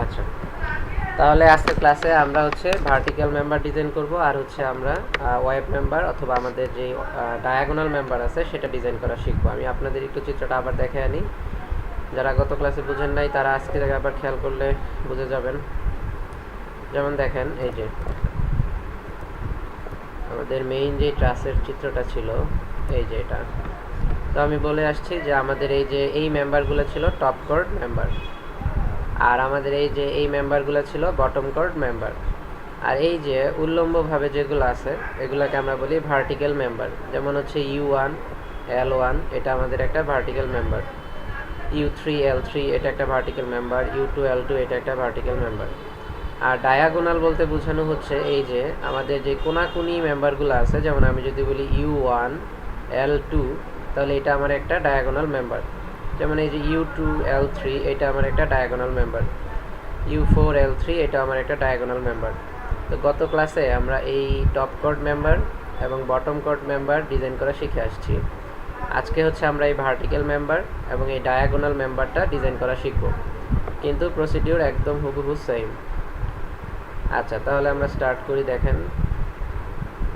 আচ্ছা, তাহলে আজকের ক্লাসে আমরা হচ্ছে ভার্টিক্যাল মেম্বার ডিজাইন করব, আর হচ্ছে আমরা ওয়েব মেম্বার অথবা আমাদের যে ডায়াগোনাল মেম্বার আছে সেটা ডিজাইন করা শিখবো। আমি আপনাদের একটু চিত্রটা আবার দেখে আনি। যারা গত ক্লাসে বুঝেন নাই তারা আজকে থেকে আবার খেয়াল করলে বুঝে যাবেন। যেমন দেখেন, এই যে আমাদের মেইন যে ট্রাসের চিত্রটা ছিল, এই যে এটা। তো আমি বলে আসছি যে আমাদের এই যে এই মেম্বারগুলো ছিল টপ কর্ড মেম্বার, আর আমাদের এই যে এই মেম্বারগুলো ছিল বটম কর্ড মেম্বার, আর এই যে উল্লম্বভাবে যেগুলো আছে এগুলোকে আমরা বলি ভার্টিক্যাল মেম্বার। যেমন হচ্ছে U1 L1 এটা আমাদের একটা ভার্টিক্যাল মেম্বার, U3 L3 এটা একটা ভার্টিক্যাল মেম্বার, U2 L2 এটা একটা ভার্টিক্যাল মেম্বার। আর ডায়াগোনাল বলতে বোঝানো হচ্ছে এই যে আমাদের যে কোনাকুনি মেম্বারগুলো আছে, যেমন আমি যদি বলি U1 L2 তাহলে এটা আমার একটা ডায়াগোনাল মেম্বার। যেমন এই যে U2 L3 এটা আমার একটা ডায়াগোনাল মেম্বার, U4 L3 এটা আমার একটা ডায়াগোনাল মেম্বার। তো গত ক্লাসে আমরা এই টপ কর্ড মেম্বার এবং বটম কর্ড মেম্বার ডিজাইন করা শিখে আসছি। আজকে হচ্ছে আমরা এই ভার্টিক্যাল মেম্বার এবং এই ডায়াগোনাল মেম্বারটা ডিজাইন করা শিখব, কিন্তু প্রসিডিউর একদম হুবহু সেম। আচ্ছা, তাহলে আমরা স্টার্ট করি, দেখেন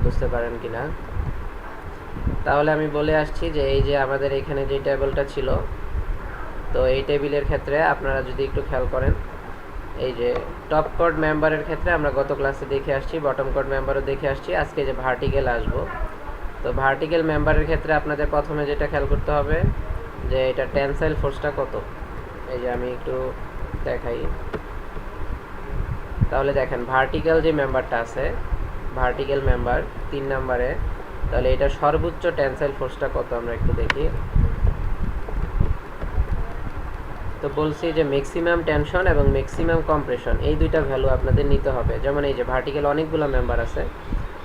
বুঝতে পারেন কিনা। তাহলে আমি বলে আসছি যে এই যে আমাদের এখানে যে টেবিলটা ছিল, তো এই টেবিলের ক্ষেত্রে আপনারা যদি একটু খেয়াল করেন, এই যে টপ কর্ড মেম্বারের ক্ষেত্রে আমরা গত ক্লাসে দেখে আসছি, বটম কর্ড মেম্বারও দেখে আসছি। আজকে যে ভার্টিক্যাল আসবো, তো ভার্টিক্যাল মেম্বারের ক্ষেত্রে আপনাদের প্রথমে যেটা খেয়াল করতে হবে যে এটা টেনসাইল ফোর্সটা কত। এই যে আমি একটু দেখাই, তাহলে দেখেন ভার্টিক্যাল যে মেম্বারটা আছে, ভার্টিক্যাল মেম্বার 3 নম্বরে, তাহলে এটা সর্বোচ্চ টেনসাইল ফোর্সটা কত আমরা একটু দেখি। তো বলছি যে ম্যাক্সিমাম টেনশন এবং ম্যাক্সিমাম কম্প্রেশন এই দুইটা ভ্যালু আপনাদের নিতে হবে। যেমন এই যে ভার্টিক্যাল অনেকগুলো মেম্বার আছে,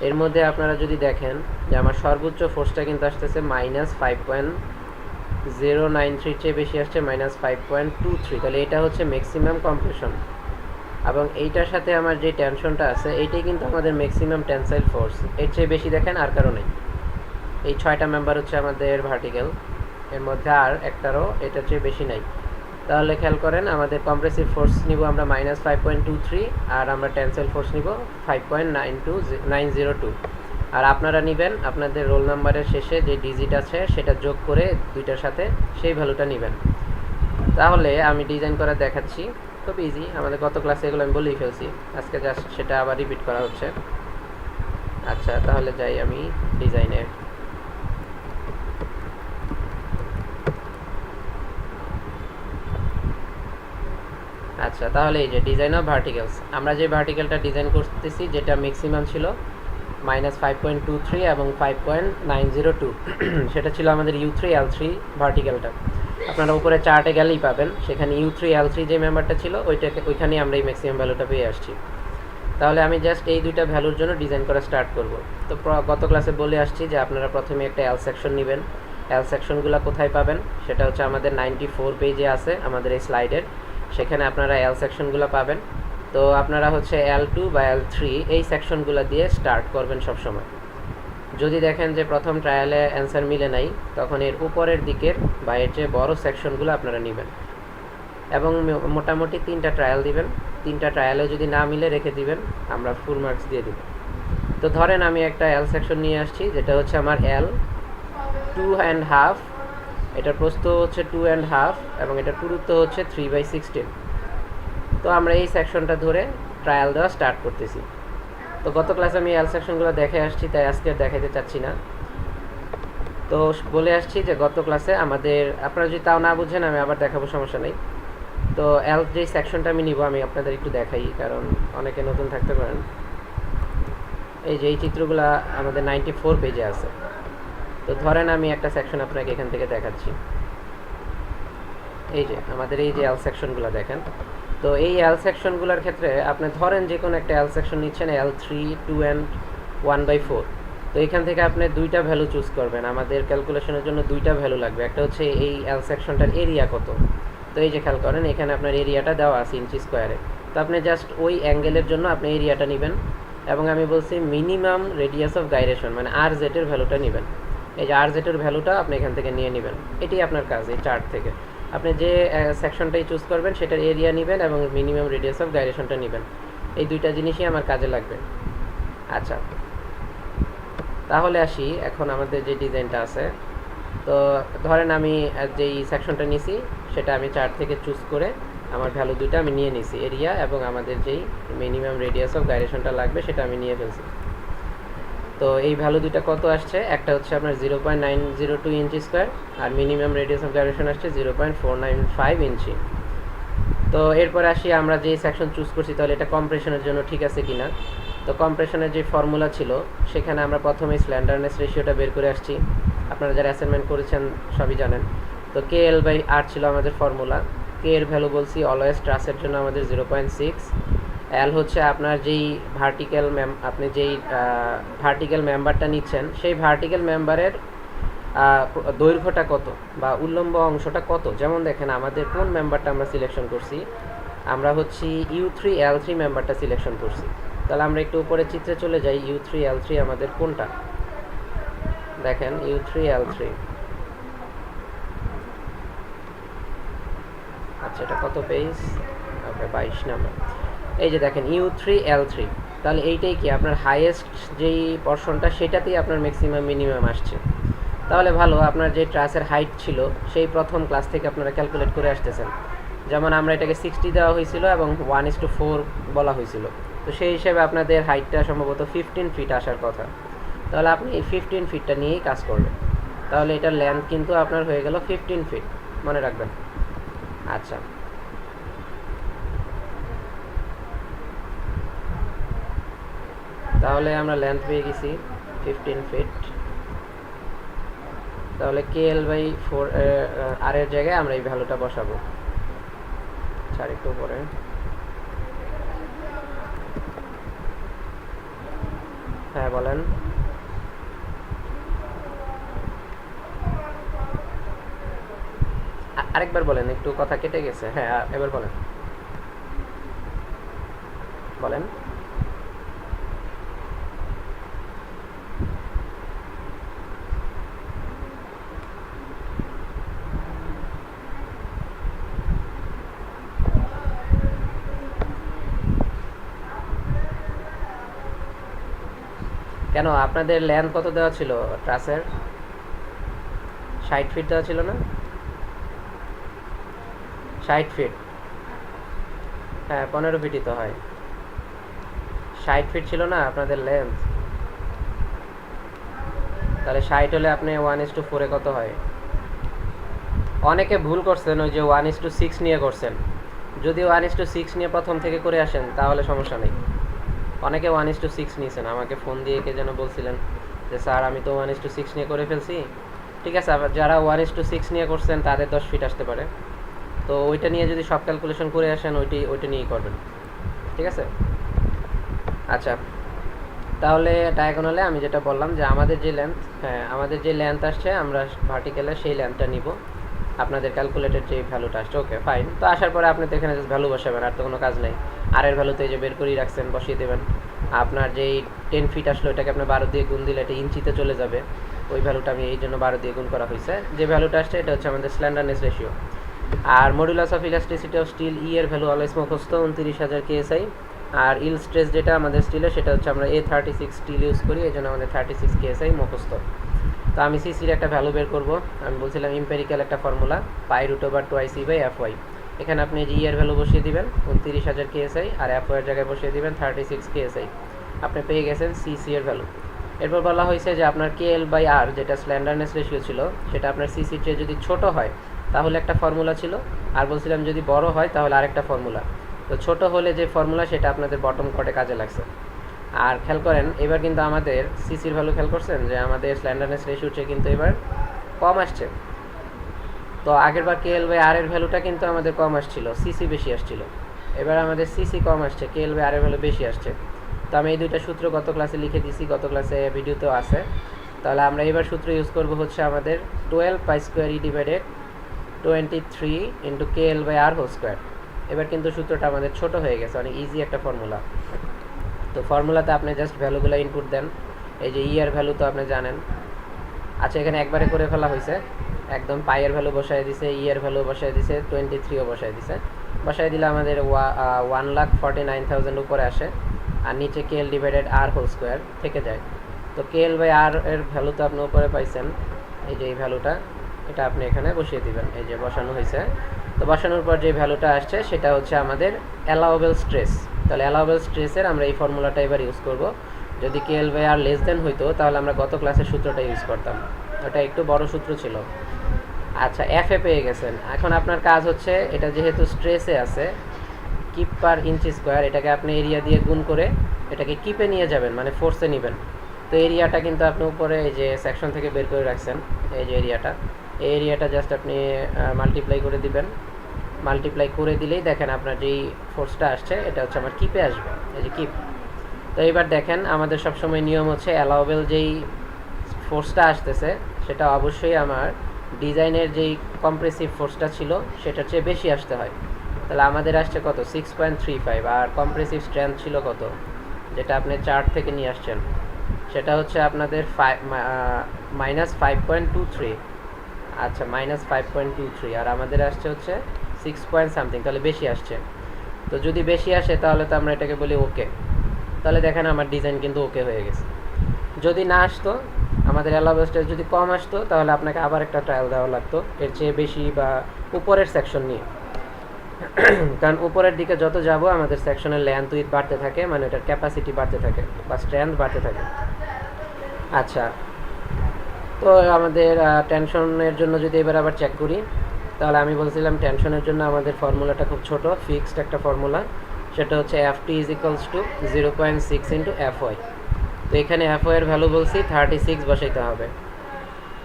এর মধ্যে আপনারা যদি দেখেন যে আমার সর্বোচ্চ ফোর্সটা কিন্তু আসতেছে -5.093 চেয়ে বেশি আসছে -5.23, তাহলে এটা হচ্ছে ম্যাক্সিমাম কম্প্রেশন। এবং এইটার সাথে আমার যে টেনশনটা আছে এইটাই কিন্তু আমাদের ম্যাক্সিমাম টেনসাইল ফোর্স। এর চেয়ে বেশি দেখেন আর কারো নেই। এই 6টা মেম্বার হচ্ছে আমাদের ভার্টিক্যাল, এর মধ্যে আর একটারও এটার চেয়ে বেশি নাই। তাহলে খেয়াল করেন আমাদের কম্প্রেসিভ ফোর্স নিব আমরা -5.23, আর আমরা টেনসাইল ফোর্স নিব 5.902। আর আপনারা নেবেন আপনাদের রোল নাম্বারের শেষে যে ডিজিট আছে সেটা যোগ করে দুইটার সাথে সেই ভ্যালুটা নেবেন। তাহলে আমি ডিজাইন করে দেখাচ্ছি, খুব ইজি। আমাদের গত ক্লাসে এগুলো আমি বলেই ফেলছি, আজকে জাস্ট সেটা আবার রিপিট করা হচ্ছে। আচ্ছা, তাহলে যাই আমি ডিজাইনে। আচ্ছা, তাহলে এই যে ডিজাইন অফ ভার্টিক্যালস, আমরা যে ভার্টিক্যালটা ডিজাইন করতেছি যেটা ম্যাক্সিমাম ছিল -5.23 এবং 5.902 সেটা ছিল আমাদের U3 L3 ভার্টিক্যালটা। আপনারা উপরে চার্টে গেলেই পাবেন, সেখানে U3 L3 যে মেম্বারটা ছিল ওইখানেই আমরা এই ম্যাক্সিমাম ভ্যালুটা পেয়ে আসছি। তাহলে আমি জাস্ট এই দুইটা ভ্যালুর জন্য ডিজাইন করা স্টার্ট করব। তো গত ক্লাসে বলে আসছি যে আপনারা প্রথমে একটা এল সেকশন নেবেন। এল সেকশনগুলো কোথায় পাবেন সেটা হচ্ছে আমাদের 94 পেজে আছে আমাদের এই স্লাইডের, সেখানে আপনারা এল সেকশনগুলো পাবেন। তো আপনারা হচ্ছে L2 বা L3 এই সেকশনগুলো দিয়ে স্টার্ট করবেন সবসময়। যদি দেখেন যে প্রথম ট্রায়ালে অ্যান্সার মিলে নাই, তখন এর উপরের দিকের বা এর চেয়ে বড় সেকশনগুলো আপনারা নেবেন এবং মোটামুটি 3টা ট্রায়াল দিবেন। 3টা ট্রায়ালে যদি না মিলে রেখে দিবেন, আমরা ফুল মার্কস দিয়ে দিব। তো ধরেন আমি একটা এল সেকশন নিয়ে আসছি যেটা হচ্ছে আমার L 2.5, এটার প্রস্থ হচ্ছে 2.5 এবং এটার পুরুত্ব হচ্ছে 3/16। তো আমরা এই সেকশনটা ধরে ট্রায়াল দেওয়া স্টার্ট করতেছি। তো গত ক্লাসে আমি এল সেকশনগুলো দেখে আসছি, তাই আজকে দেখাতে চাচ্ছি না। তো বলে আসছি যে গত ক্লাসে আমাদের, আপনারা যদি তাও না বুঝেন আমি আবার দেখাবো, সমস্যা নেই। তো এল যে সেকশনটা আমি নিব আমি আপনাদের একটু দেখাই, কারণ অনেকে নতুন থাকতে পারেন। এই যে এই চিত্রগুলো আমাদের 94 পেজে আছে। তো ধরেন আমি একটা সেকশন আপনাকে এখান থেকে দেখাচ্ছি। এই যে আমাদের এই যে এল সেকশনগুলো দেখেন, তো এই এল সেকশনগুলোর ক্ষেত্রে আপনি ধরেন যে কোনো একটা এল সেকশন নিচ্ছেন L3 2 and 1/4। তো এখান থেকে আপনি দুইটা ভ্যালু চুজ করবেন। আমাদের ক্যালকুলেশনের জন্য দুইটা ভ্যালু লাগবে, একটা হচ্ছে এই এল সেকশনটার এরিয়া কত। তো এই যে খেয়াল করেন এখানে আপনার এরিয়াটা দেওয়া আছে ইঞ্চি স্কোয়ারে। তো আপনি জাস্ট ওই অ্যাঙ্গেলের জন্য আপনি এরিয়াটা নেবেন, এবং আমি বলছি মিনিমাম রেডিয়াস অফ গাইরেশন মানে RZ এর ভ্যালুটা নেবেন। এই যে RZ এর ভ্যালুটা আপনি এখান থেকে নিয়ে নেবেন, এটাই আপনার কাজ এই চার্ট থেকে। আপনি যে সেকশনটাই চুজ করবেন সেটার এরিয়া নেবেন এবং মিনিমাম রেডিয়াস অফ গাইরেশনটা নেবেন। এই দুইটা জিনিসই আমার কাজে লাগবে। আচ্ছা, তাহলে আসি এখন আমাদের যে ডিজাইনটা আছে। তো ধরেন আমি যেই সেকশনটা নিছি সেটা আমি চার্ট থেকে চুজ করে আমার ভ্যালু দুটো আমি নিয়ে নিছি, এরিয়া এবং আমাদের যেই মিনিমাম রেডিয়াস অফ গাইরেশনটা লাগবে সেটা আমি নিয়ে ফেলছি। তো এই ভ্যালু দুটো কত আসছে, একটা হচ্ছে আপনার 0.902 ইঞ্চি স্কোয়ার আর মিনিমাম রেডিয়াস অফ গাইরেশন আসছে 0.495 ইঞ্চি। তো এরপরে আসি আমরা যে সেকশন চুজ করছি তাহলে এটা কম্প্রেশনের জন্য ঠিক আছে কিনা। তো কম্প্রেশনের যে ফর্মুলা ছিল সেখানে আমরা প্রথমে স্ল্যান্ডারনেস রেশিওটা বের করে আসছি, আপনারা যারা অ্যাসাইনমেন্ট করেছেন সবই জানেন। তো KL/R ছিল আমাদের ফর্মুলা। কে এর ভ্যালু বলছি অলওয়েজ ট্রাসের জন্য আমাদের 0.6। এল হচ্ছে আপনার যেই আপনি যেই ভার্টিক্যাল মেম্বারটা নিচ্ছেন সেই ভার্টিক্যাল মেম্বারের দৈর্ঘ্যটা কত বা উল্লম্ব অংশটা কত। যেমন দেখেন আমাদের কোন মেম্বারটা আমরা সিলেকশন করছি, আমরা হচ্ছে U3L3 মেম্বারটা সিলেকশন করছি। তাহলে আমরা একটু উপরে চিত্রে চলে যাই, U3L3 আমাদের কোনটা দেখেন, U3L3। আচ্ছা, এটা কত পেজ? ওকে, 22 নাম্বার। এই যে দেখেন U3L3, তাহলে এইটাই কি আপনার হাইয়েস্ট যেই পর্শনটা সেটাতেই আপনার ম্যাক্সিমাম মিনিমাম আসছে। তাহলে ভালো, আপনার যে ট্রাসের হাইট ছিল সেই প্রথম ক্লাস থেকে আপনারা ক্যালকুলেট করে আসতেছেন। যেমন আমরা এটাকে 60 দেওয়া হয়েছিল এবং 1:4 বলা হয়েছিল, তো সেই হিসেবে আপনাদের হাইটটা সম্ভবত 15 ফিট আসার কথা। তাহলে আপনি এই 15 ফিটটা নিয়েই কাজ করবেন, তাহলে এটার লেন্থ কিন্তু আপনার হয়ে গেল 15 ফিট, মনে রাখবেন। আচ্ছা, তাহলে আমরা লেন্থ পেয়ে গেছি 15 ফিট। তাহলে KL/4 আর এর জায়গায় আমরা এই ভ্যালুটা বসাবো। চার একটু উপরে। হ্যাঁ বলেন। আরেকবার বলেন, একটু কথা কেটে গেছে। হ্যাঁ, এবার বলেন বলেন। কেন আপনাদের লেন্থ কত দেওয়া ছিল ট্রাসের? 60 ফিট দেওয়া ছিল না? 60 ফিট। হ্যাঁ, 15 ফিটই তো হয়। 60 ফিট ছিল না আপনাদের লেন্থ? তাহলে 60 হলে আপনি 1:4 কত হয়? অনেকে ভুল করছেন, ওই যে 1:6 নিয়ে করছেন। যদি 1:6 নিয়ে প্রথম থেকে করে আসেন তাহলে সমস্যা নেই। অনেকে 1:6 নিয়েছেন, আমাকে ফোন দিয়ে কে যেন বলছিলেন যে স্যার আমি তো 1:6 নিয়ে করে ফেলছি। ঠিক আছে, আবার যারা 1:6 নিয়ে করছেন তাদের 10 ফিট আসতে পারে। তো ওইটা নিয়ে যদি সব ক্যালকুলেশন করে আসেন ওইটা নিয়েই করবেন, ঠিক আছে। আচ্ছা, তাহলে ডায়াগোনালে আমি যেটা বললাম যে আমাদের যে লেন্থ আসছে আমরা ভার্টিক্যালে সেই লেন্থটা নিব, আপনাদের ক্যালকুলেটেড যে ভ্যালুটা আসছে। Okay fine. তো আসার পরে আপনি তো এখানে জাস্ট ভ্যালু বসাবেন, আর তো কোনো কাজ নেই। আর এর ভ্যালু তো এই যে বের করেই রাখছেন, বসিয়ে দেবেন। আপনার যেই 10 ফিট আসলো এটাকে আপনি 12 দিয়ে গুণ দিলে এটা ইঞ্চিতে চলে যাবে। ওই ভ্যালুটা আমি এই জন্য 12 দিয়ে গুণ করা হয়েছে। যে ভ্যালুটা আসছে এটা হচ্ছে আমাদের স্ল্যান্ডারনেস রেশিও। আর modulus of elasticity of steel এর ভ্যালু অলওয়েজ মুখস্থ 29,000 KSI। আর ইল স্ট্রেস যেটা আমাদের স্টিলের সেটা হচ্ছে আমরা A36 স্টিল ইউজ করি, এই জন্য আমাদের 36 KSI মুখস্থ। তো আমি সিসির একটা ভ্যালু বের করব। আমি বলছিলাম ইম্পেরিক্যাল একটা ফর্মুলা π√2/2IC/FY। এখানে আপনি জি এর ভ্যালু বসিয়ে দিবেন 29,000 KSI আর FY এর জায়গায় বসিয়ে দিবেন 36 KSI। আপনি পেয়ে গেছেন সিসি এর ভ্যালু। এরপর বলা হয়েছে যে আপনার KL/R যেটা স্ল্যান্ডারনেস রেশিও ছিল সেটা আপনার সিসির চেয়ে যদি ছোট হয় তাহলে একটা ফর্মুলা ছিল, আর বলছিলাম যদি বড় হয় তাহলে আরেকটা ফর্মুলা। তো ছোট হলে যে ফর্মুলা সেটা আপনাদের বটম কোডে কাজে লাগছে। আর খেয়াল করেন এবার কিন্তু আমাদের সিসির ভ্যালু খেয়াল করছেন যে আমাদের স্ল্যান্ডারনেস রেশিও চেয়ে কিন্তু এবার কম আসছে। তো আগেরবার KL/R এর ভ্যালুটা কিন্তু আমাদের কম আসছিল, সিসি বেশি আসছিল। এবার আমাদের সিসি কম আসছে, KL/R এর ভ্যালু বেশি আসছে। তো আমি এই দুইটা সূত্র গত ক্লাসে লিখে দিয়েছি, গত ক্লাসে ভিডিওতেও আছে। তাহলে আমরা এবার সূত্র ইউজ করব হচ্ছে আমাদের 12π²E/23 × KL/R²। এবার কিন্তু সূত্রটা আমাদের ছোট হয়ে গেছে, অনেক ইজি একটা ফর্মুলা। তো ফর্মুলাতে আপনি জাস্ট ভ্যালুগুলো ইনপুট দেন। এই যে এর ভ্যালু তো আপনি জানেন। আচ্ছা, এখানে একবারে করে ফেলা হয়েছে। একদম পাইয়ের ভ্যালু বসায় দিছে, এর ভ্যালু বসায় দিছে, 23ও বসায় দিছে। বসায় দিলে আমাদের 1,49,000 উপরে আসে, আর নিচে KL ডিভাইডেড আর হোল স্কোয়ার থেকে যায়। তো KL বাই আর এর ভ্যালু তো আপনি উপরে পাইছেন, এই যে এই ভ্যালুটা, এটা আপনি এখানে বসিয়ে দিবেন, এই যে বসানো হয়েছে। তো বসানোর পর যে ভ্যালুটা আসছে সেটা হচ্ছে আমাদের অ্যালাউবেল স্ট্রেস। তাহলে অ্যালাউবেল স্ট্রেসের আমরা এই ফর্মুলাটা এবার ইউজ করব। যদি KL by R less than হইতো তাহলে আমরা গত ক্লাসের সূত্রটা ইউজ করতাম, ওটা একটু বড় সূত্র ছিল। আচ্ছা, এফে পেয়ে গেছেন। এখন আপনার কাজ হচ্ছে, এটা যেহেতু স্ট্রেসে আছে, কিপ পার ইঞ্চি স্কোয়ার, এটাকে আপনি এরিয়া দিয়ে গুণ করে এটাকে কিপে নিয়ে যাবেন, মানে ফোর্সে নেবেন। তো এরিয়াটা কিন্তু আপনি উপরে এই যে সেকশন থেকে বের করে রাখছেন, এই যে এরিয়াটা, এই এরিয়াটা জাস্ট আপনি মাল্টিপ্লাই করে দিবেন। মাল্টিপ্লাই করে দিলেই দেখেন আপনার যেই ফোর্সটা আসছে এটা হচ্ছে আমার কিপে আসবে, এই যে কিপ। তো এবার দেখেন আমাদের সবসময় নিয়ম হচ্ছে অ্যালাউবেল যেই ফোর্সটা আসতেছে সেটা অবশ্যই আমার ডিজাইনের যেই কম্প্রেসিভ ফোর্সটা ছিল সেটার চেয়ে বেশি আসতে হয়। তাহলে আমাদের আসছে কত, 6.35, আর কম্প্রেসিভ স্ট্রেংথ ছিল কত, যেটা আপনি চার্ট থেকে নিয়ে আসছেন, সেটা হচ্ছে আপনাদের -5.23। আচ্ছা, -5.23, আর আমাদের আসছে হচ্ছে 6 পয়েন্ট সামথিং, তাহলে বেশি আসছে। তো যদি বেশি আসে তাহলে তো আমরা এটাকে বলি ওকে। তাহলে দেখেন আমার ডিজাইন কিন্তু ওকে হয়ে গেছে। যদি না আসতো, আমাদের অ্যালাউবেল স্ট্রেস যদি কম আসতো, তাহলে আপনাকে আবার একটা ট্রায়াল দেওয়া লাগতো এর চেয়ে বেশি বা উপরের সেকশন নিয়ে। কারণ উপরের দিকে যত যাব আমাদের সেকশনের লেন্থ উইথ বাড়তে থাকে, মানে এটার ক্যাপাসিটি বাড়তে থাকে বা স্ট্রেংথ বাড়তে থাকে। আচ্ছা, তো আমাদের টেনশনের জন্য যদি এবার আবার চেক করি, তাহলে আমি বলছিলাম টেনশনের জন্য আমাদের ফর্মুলাটা খুব ছোট, ফিক্সড একটা ফর্মুলা, সেটা হচ্ছে FT = 0.6 ইন্টু FY। তো এখানে FY এর ভ্যালু বলছি 36 বসাইতে হবে।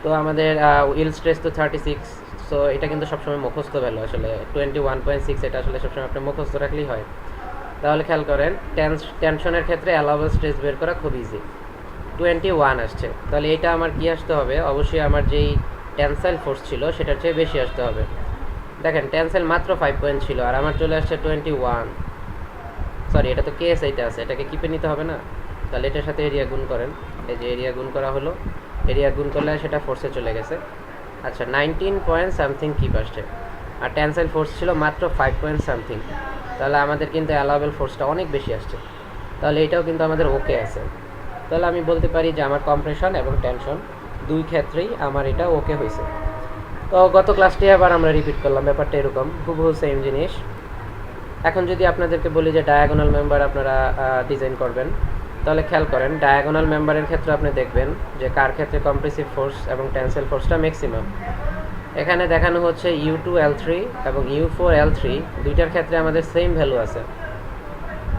তো আমাদের ইল স্ট্রেস তো 36, সো এটা কিন্তু সবসময় মুখস্থ ভ্যালু, আসলে 21.6, এটা আসলে সবসময় আপনি মুখস্থ রাখলেই হয়। তাহলে খেয়াল করেন, টেনশনের ক্ষেত্রে অ্যালাউবেল স্ট্রেস বের করা খুব ইজি। 21 আসছে, তাহলে এটা আমার কি আসতে হবে, অবশ্যই আমার যেই টেনসাইল ফোর্স ছিল সেটার চেয়ে বেশি আসতে হবে। দেখেন টেনসাইল মাত্র 5 পয়েন্ট ছিল, আর আমার চলে আসছে 21। সরি, এটা তো কেস, এইটা আছে, এটাকে কিপে নিতে হবে না। তাহলে এটার সাথে এরিয়া গুণ করেন, এই যে এরিয়া গুণ করা হলো, এরিয়া গুণ করলে সেটা ফোর্সে চলে গেছে। আচ্ছা, 19 পয়েন্ট সামথিং কিপ আসছে, আর টেনসাইল ফোর্স ছিল মাত্র 5 পয়েন্ট সামথিং। তাহলে আমাদের কিন্তু অ্যালাউবেল ফোর্সটা অনেক বেশি আসছে, তাহলে এটাও কিন্তু আমাদের ওকে আছে। তাহলে আমি বলতে পারি যে আমার কম্প্রেশন এবং টেনশন দুই ক্ষেত্রেই আমার এটা ওকে হয়েছে। তো গত ক্লাসটি আবার আমরা রিপিট করলাম, ব্যাপারটা এরকম, হুবহু সেম জিনিস। এখন যদি আপনাদেরকে বলি যে ডায়াগোনাল মেম্বার আপনারা ডিজাইন করবেন, তাহলে খেয়াল করেন ডায়াগোনাল মেম্বারের ক্ষেত্রে আপনি দেখবেন যে কার ক্ষেত্রে কম্প্রেসিভ ফোর্স এবং টেনসাইল ফোর্সটা ম্যাক্সিমাম। এখানে দেখানো হচ্ছে U2L3 এবং U4L3, দুইটার ক্ষেত্রে আমাদের সেম ভ্যালু আছে,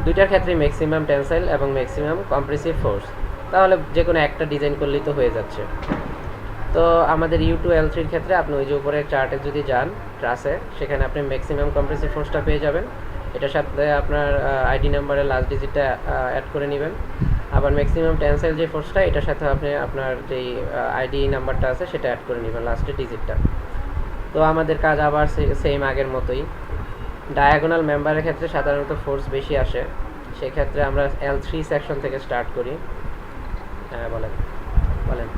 দুইটার ক্ষেত্রে ম্যাক্সিমাম টেনসাইল এবং ম্যাক্সিমাম কম্প্রেসিভ ফোর্স। তাহলে যে কোনো একটা ডিজাইন করলেই তো হয়ে যাচ্ছে। তো আমাদের U2L3 ক্ষেত্রে আপনি ওই যে উপরের চার্টে যদি যান ট্রাসে, সেখানে আপনি ম্যাক্সিমাম কম্প্রেসিভ ফোর্সটা পেয়ে যাবেন। এটার সাথে আপনার আইডি নাম্বারের লাস্ট ডিজিটটা অ্যাড করে নেবেন। আবার ম্যাক্সিমাম টেনসাইল যে ফোর্সটা, এটার সাথে আপনি আপনার যেই আইডি নাম্বারটা আছে সেটা অ্যাড করে নেবেন, লাস্টের ডিজিটটা। তো আমাদের কাজ আবার সেম আগের মতোই। ডায়াগোনাল মেম্বারের ক্ষেত্রে সাধারণত ফোর্স বেশি আসে, সেক্ষেত্রে আমরা L3 সেকশন থেকে স্টার্ট করি। হ্যাঁ, বলেন বলেন।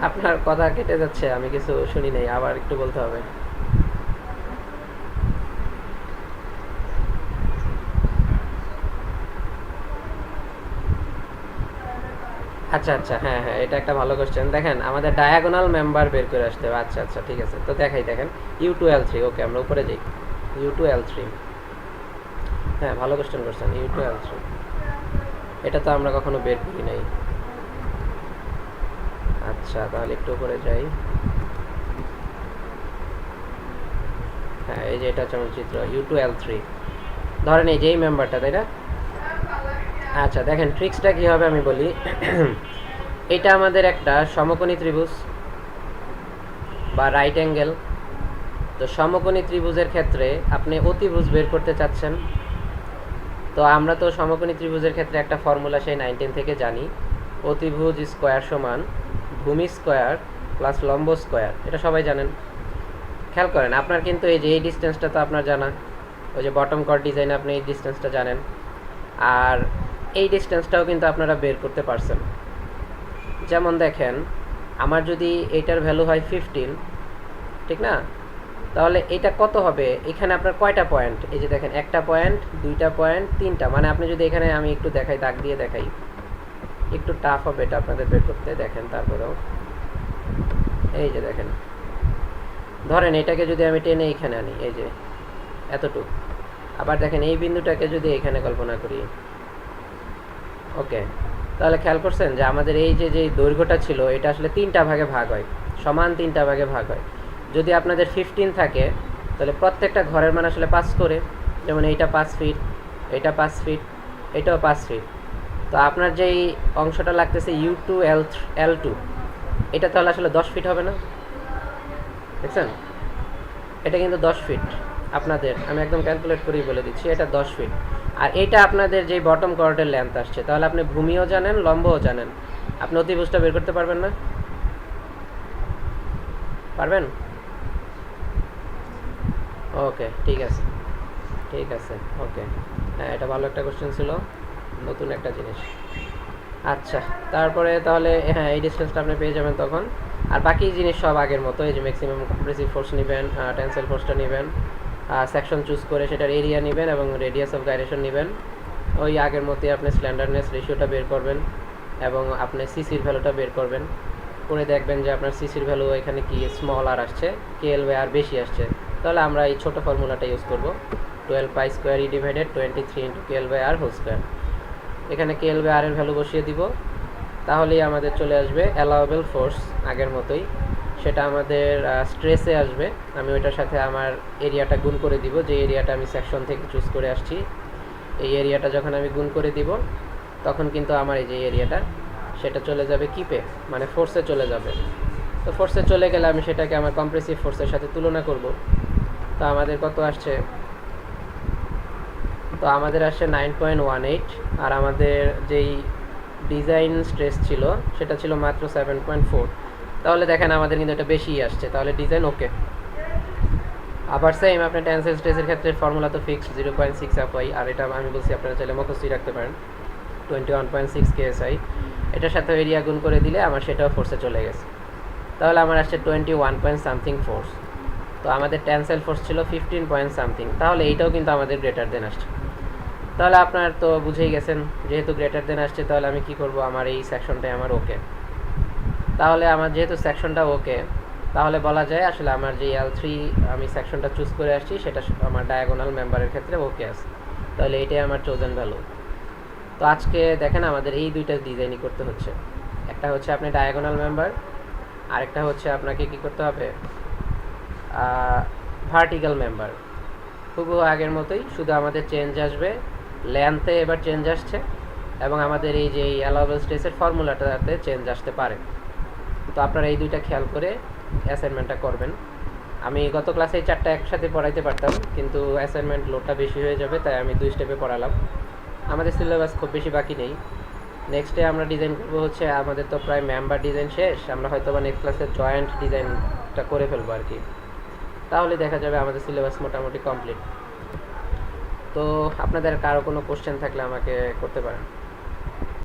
আপনার কথা কেটে যাচ্ছে, আমি কিছু শুনি নাই, আবার একটু বলতে হবে। আচ্ছা আচ্ছা, হ্যাঁ হ্যাঁ, এটা একটা ভালো কোশ্চেন। দেখেন আমাদের ডায়াগোনাল মেম্বার বের করে আসতে হবে। আচ্ছা আচ্ছা, ঠিক আছে, তো দেখাই, দেখেন U2L3, ওকে আমরা উপরে যাই। U2L3, হ্যাঁ ভালো কোশ্চেন করছেন, U2L3, এটা তো আমরা কখনো বের করি নাই। আচ্ছা, তাহলে একটু উপরে যাই। হ্যাঁ, এই যে এটা হচ্ছে আমার চিত্র, U2L3, ধরেন এই যে এই মেম্বারটা, তাই না? আচ্ছা, দেখেন ট্রিক্সটা কী হবে আমি বলি। এটা আমাদের একটা সমকোণী ত্রিভুজ বা রাইট অ্যাঙ্গেল। তো সমকোণী ত্রিভুজের ক্ষেত্রে আপনি অতিভুজ বের করতে চাচ্ছেন। তো আমরা তো সমকোণী ত্রিভুজের ক্ষেত্রে একটা ফর্মুলা সেই 9-10 থেকে জানি, অতিভুজ স্কোয়ার সমান ভূমি স্কোয়ার প্লাস লম্ব স্কোয়ার, এটা সবাই জানেন। খেয়াল করেন আপনার কিন্তু এই যে এই ডিস্টেন্সটা তো আপনার জানা, ওই যে বটম কট ডিজাইনে আপনি এই ডিস্টেন্সটা জানেন। আর এই ডিস্টেন্সটাও কিন্তু আপনারা বের করতে পারছেন। যেমন দেখেন, আমার যদি এটার ভ্যালু হয় 15, ঠিক না? তাহলে এটা কত হবে? এখানে আপনার কয়টা পয়েন্ট? এই যে দেখেন, একটা পয়েন্ট, দুইটা পয়েন্ট, তিনটা। মানে আপনি যদি এখানে আমি একটু দেখাই, দাগ দিয়ে দেখাই, একটু টাফ হবে এটা আপনাদের বের করতে। দেখেন তারপরেও, এই যে দেখেন, ধরেন এটাকে যদি আমি টেনে এইখানে আনি, এই যে এতটুকু। আবার দেখেন এই বিন্দুটাকে যদি এখানে কল্পনা করি, ওকে, তাহলে খেয়াল করছেন যে আমাদের এই যে দৈর্ঘ্যটা ছিল এটা আসলে তিনটা ভাগে ভাগ হয়, সমান তিনটা ভাগে ভাগ হয়। যদি আপনাদের 15 থাকে তাহলে প্রত্যেকটা ঘরের মান আসলে 5 করে। যেমন এইটা 5 ফিট, এটা 5 ফিট, এটাও 5 ফিট। তো আপনার যেই অংশটা লাগতেছে U2 L2, এটা তাহলে আসলে 10 ফিট হবে না? দেখছেন, এটা কিন্তু 10 ফিট আপনাদের। আমি একদম ক্যালকুলেট করেই বলে দিচ্ছি, এটা 10 ফিট। আর এটা আপনাদের যেই বটম কর্ডের লেন্থ আসছে, তাহলে আপনি ভূমিও জানেন, লম্বও জানেন, আপনি অতিভুজটা বের করতে পারবেন না? পারবেন? ওকে, ঠিক আছে, ঠিক আছে, ওকে। হ্যাঁ, এটা ভালো একটা কোশ্চেন ছিল, নতুন একটা জিনিস। আচ্ছা, তারপরে তাহলে হ্যাঁ, এই ডিস্টেন্সটা আপনি পেয়ে যাবেন তখন। আর বাকি জিনিস সব আগের মতো, এই যে ম্যাক্সিমাম কম্প্রেসিভ ফোর্স নেবেন, টেনসাইল ফোর্সটা নেবেন, সেকশন চুজ করে সেটার এরিয়া নেবেন এবং রেডিয়াস অফ গাইরেশন নেবেন। ওই আগের মতোই আপনি স্ল্যান্ডারনেস রেশিওটা বের করবেন এবং আপনি সিসির ভ্যালুটা বের করবেন। করে দেখবেন যে আপনার সিসির ভ্যালু এখানে কি স্মল আর আসছে, KL/R বেশি আসছে। তাহলে আমরা এই ছোটো ফর্মুলাটা ইউজ করব, 12 pi square E divided 23 into KL/R whole square. এখানে KL/R এর ভ্যালু বসিয়ে দিব, তাহলেই আমাদের চলে আসবে অ্যালাউয়েবল ফোর্স আগের মতোই। সেটা আমাদের স্ট্রেসে আসবে। আমি ওইটার সাথে আমার এরিয়াটা গুণ করে দিব, যে এরিয়াটা আমি সেকশন থেকে চুজ করে আসছি। এই এরিয়াটা যখন আমি গুণ করে দিব, তখন কিন্তু আমার এই যে এরিয়াটা সেটা চলে যাবে কিপে, মানে ফোর্সে চলে যাবে। তো ফোর্সে চলে গেলে আমি সেটাকে আমার কম্প্রেসিভ ফোর্সের সাথে তুলনা করব। তো আমাদের কত আসছে? তো আমাদের আসছে 9.18, আর আমাদের যেই ডিজাইন স্ট্রেস ছিল সেটা ছিল মাত্র 7.4। তাহলে দেখেন আমাদের কিন্তু এটা বেশিই আসছে, তাহলে ডিজাইন ওকে। আবার সেম আপনি টেনসাইল স্ট্রেসের ক্ষেত্রে ফর্মুলা তো ফিক্সড 0.6 FY, আর এটা আমি বলছি আপনারা চাইলে মুখস্থই রাখতে পারেন, 21.6 KSI। এটার সাথে এরিয়া গুণ করে দিলে আমার সেটাও ফোর্সে চলে গেছে। তাহলে আমার আসছে 21 পয়েন্ট সামথিং ফোর্স। তো আমাদের টেনসাইল ফোর্স ছিল 15 পয়েন্ট সামথিং, তাহলে এইটাও কিন্তু আমাদের গ্রেটার দেন আসছে। তাহলে আপনার তো বুঝেই গেছেন, যেহেতু গ্রেটার দেন আসছে তাহলে আমি কি করব, আমার এই সেকশনটাই আমার ওকে। তাহলে আমার যেহেতু সেকশনটা ওকে, তাহলে বলা যায় আসলে আমার যে L3 আমি সেকশনটা চুজ করে আসছি সেটা আমার ডায়াগোনাল মেম্বারের ক্ষেত্রে ওকে আছে। তাহলে এইটাই আমার চোজেন ভ্যালু। তো আজকে দেখেন আমাদের এই দুইটা ডিজাইনই করতে হচ্ছে। একটা হচ্ছে আপনি ডায়াগোনাল মেম্বার, আরেকটা হচ্ছে আপনাকে কি করতে হবে, ভার্টিক্যাল মেম্বার। হুবহু আগের মতোই, শুধু আমাদের চেঞ্জ আসবে, লেন্থে এবার চেঞ্জ আসছে, এবং আমাদের এই যে অ্যালাউয়েবল স্ট্রেসের ফর্মুলাটাতে চেঞ্জ আসতে পারে। তো আপনারা এই দুইটা খেয়াল করে অ্যাসাইনমেন্টটা করবেন। আমি গত ক্লাসে 4টা একসাথে পড়াইতে পারতাম, কিন্তু অ্যাসাইনমেন্ট লোডটা বেশি হয়ে যাবে, তাই আমি 2 স্টেপে পড়ালাম। আমাদের সিলেবাস খুব বেশি বাকি নেই। নেক্সটে আমরা ডিজাইন করবো হচ্ছে, আমাদের তো প্রায় মেম্বার ডিজাইন শেষ, আমরা হয়তো বা নেক্সট ক্লাসে জয়েন্ট ডিজাইনটা করে ফেলবো আর কি। তাহলে দেখা যাবে আমাদের সিলেবাস মোটামুটি কমপ্লিট। তো আপনাদের কারো কোনো কোশ্চেন থাকলে আমাকে করতে পারেন।